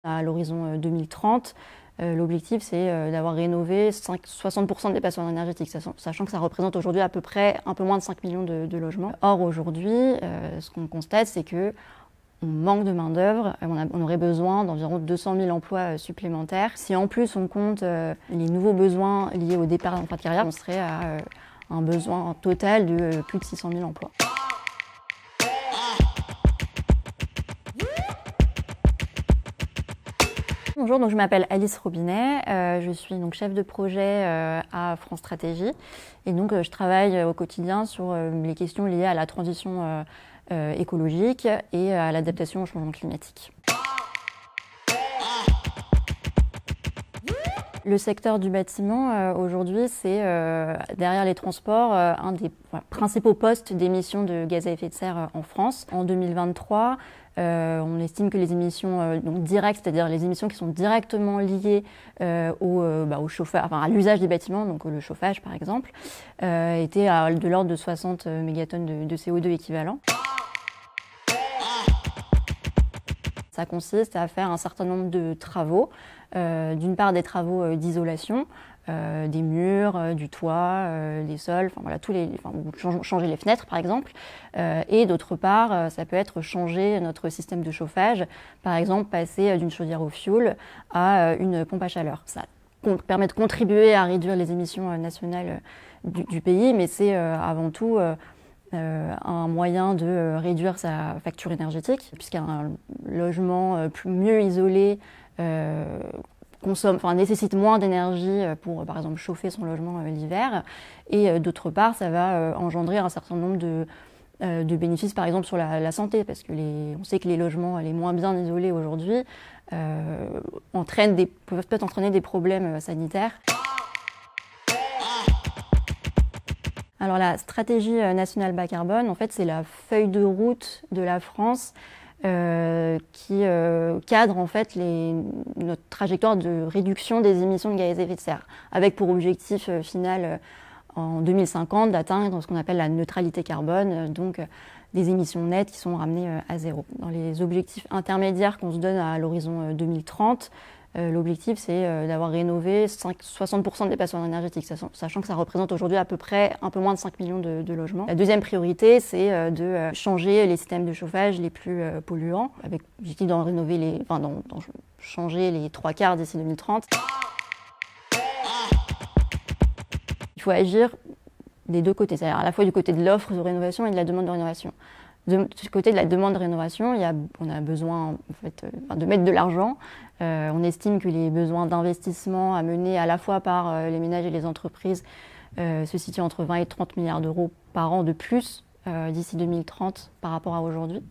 À l'horizon 2030, l'objectif c'est d'avoir rénové 60% des passoires énergétiques, sachant que ça représente aujourd'hui à peu près un peu moins de 5 millions de logements. Or aujourd'hui, ce qu'on constate c'est que on manque de main-d'œuvre, on aurait besoin d'environ 200 000 emplois supplémentaires. Si en plus on compte les nouveaux besoins liés au départ en fin de carrière, on serait à un besoin total de plus de 600 000 emplois. Bonjour, donc je m'appelle Alice Robinet, je suis donc chef de projet à France Stratégie et donc je travaille au quotidien sur les questions liées à la transition écologique et à l'adaptation au changement climatique. Le secteur du bâtiment aujourd'hui c'est derrière les transports un des principaux postes d'émissions de gaz à effet de serre en France. En 2023, on estime que les émissions donc directes, c'est-à-dire les émissions qui sont directement liées au chauffage, enfin à l'usage des bâtiments, donc le chauffage par exemple, étaient de l'ordre de 60 mégatonnes de CO2 équivalent. Ça consiste à faire un certain nombre de travaux, d'une part des travaux d'isolation, des murs, du toit, des sols, enfin voilà, changer les fenêtres par exemple, et d'autre part ça peut être changer notre système de chauffage, par exemple passer d'une chaudière au fioul à une pompe à chaleur. Ça permet de contribuer à réduire les émissions nationales du pays, mais c'est avant tout un moyen de réduire sa facture énergétique, puisqu'un logement mieux isolé nécessite moins d'énergie pour, par exemple, chauffer son logement l'hiver. Et d'autre part, ça va engendrer un certain nombre de bénéfices, par exemple, sur la santé, parce que on sait que les logements les moins bien isolés aujourd'hui peuvent entraîner des problèmes sanitaires. Alors la stratégie nationale bas carbone, en fait, c'est la feuille de route de la France qui cadre en fait notre trajectoire de réduction des émissions de gaz à effet de serre, avec pour objectif final en 2050 d'atteindre ce qu'on appelle la neutralité carbone, donc des émissions nettes qui sont ramenées à zéro. Dans les objectifs intermédiaires qu'on se donne à l'horizon 2030, l'objectif c'est d'avoir rénové 60% des passoires énergétiques, sachant que ça représente aujourd'hui à peu près un peu moins de 5 millions de logements. La deuxième priorité c'est de changer les systèmes de chauffage les plus polluants, avec l'objectif d'en changer les 3/4 d'ici 2030. Il faut agir des deux côtés, c'est-à-dire à la fois du côté de l'offre de rénovation et de la demande de rénovation. Du côté de la demande de rénovation, on a besoin en fait, de mettre de l'argent. On estime que les besoins d'investissement à mener à la fois par les ménages et les entreprises se situent entre 20 et 30 milliards d'euros par an de plus d'ici 2030 par rapport à aujourd'hui.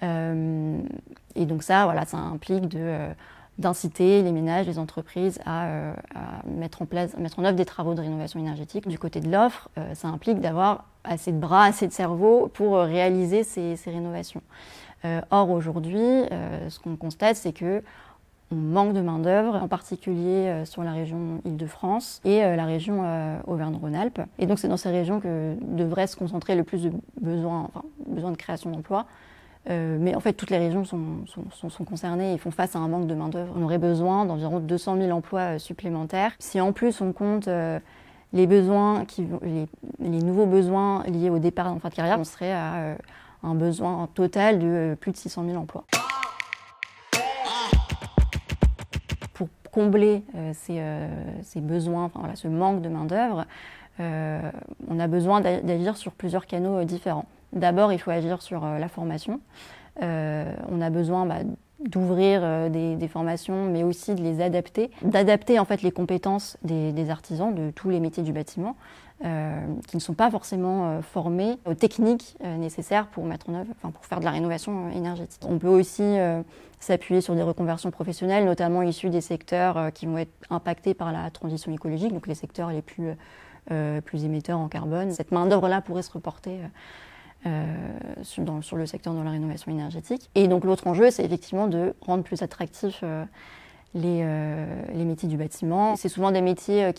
Et donc ça implique d'inciter les ménages, les entreprises à mettre en œuvre des travaux de rénovation énergétique. Du côté de l'offre, ça implique d'avoir assez de bras, assez de cerveau pour réaliser ces rénovations. Or aujourd'hui, ce qu'on constate, c'est que on manque de main-d'œuvre, en particulier sur la région Île-de-France et la région Auvergne-Rhône-Alpes. Et donc c'est dans ces régions que devraient se concentrer le plus de besoins de création d'emplois. Mais en fait, toutes les régions sont concernées et font face à un manque de main-d'œuvre. On aurait besoin d'environ 200 000 emplois supplémentaires. Si en plus on compte les nouveaux besoins liés au départ en fin de carrière, on serait à un besoin total de plus de 600 000 emplois. Pour combler ces besoins, ce manque de main-d'œuvre, on a besoin d'agir sur plusieurs canaux différents. D'abord, il faut agir sur la formation. On a besoin d'ouvrir des formations, mais aussi de les adapter, d'adapter en fait les compétences des artisans de tous les métiers du bâtiment, qui ne sont pas forcément formés aux techniques nécessaires pour pour faire de la rénovation énergétique. On peut aussi s'appuyer sur des reconversions professionnelles, notamment issues des secteurs qui vont être impactés par la transition écologique, donc les secteurs les plus émetteurs en carbone. Cette main-d'œuvre-là pourrait se reporter sur le secteur de la rénovation énergétique. Et donc l'autre enjeu, c'est effectivement de rendre plus attractifs les métiers du bâtiment. C'est souvent des métiers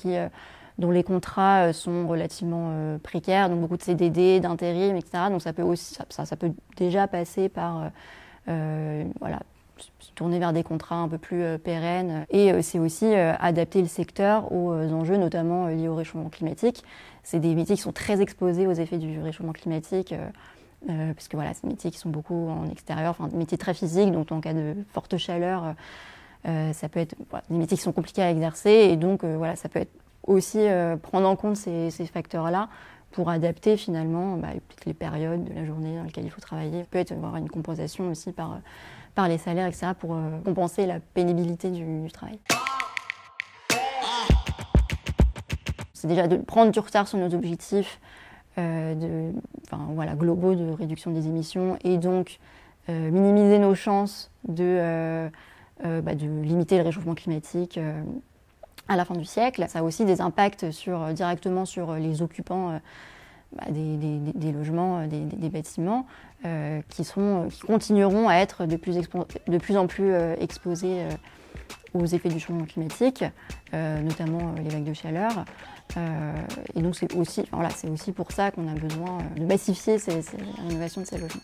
dont les contrats sont relativement précaires, donc beaucoup de CDD, d'intérim, etc. Donc ça peut déjà passer par se tourner vers des contrats un peu plus pérennes. Et c'est aussi adapter le secteur aux enjeux, notamment liés au réchauffement climatique. C'est des métiers qui sont très exposés aux effets du réchauffement climatique, parce que voilà, c'est des métiers qui sont beaucoup en extérieur, enfin des métiers très physiques, donc en cas de forte chaleur, ça peut être des métiers qui sont compliqués à exercer, et donc voilà, ça peut être aussi prendre en compte ces facteurs-là pour adapter finalement les périodes de la journée dans lesquelles il faut travailler. Il peut y avoir une compensation aussi par les salaires, etc., pour compenser la pénibilité du travail. C'est déjà de prendre du retard sur nos objectifs globaux de réduction des émissions, et donc minimiser nos chances de limiter le réchauffement climatique à la fin du siècle. Ça a aussi des impacts directement sur les occupants des logements, des bâtiments, qui continueront à être de plus en plus exposés aux effets du changement climatique, notamment les vagues de chaleur. Et donc c'est aussi pour ça qu'on a besoin de massifier ces rénovations de ces logements.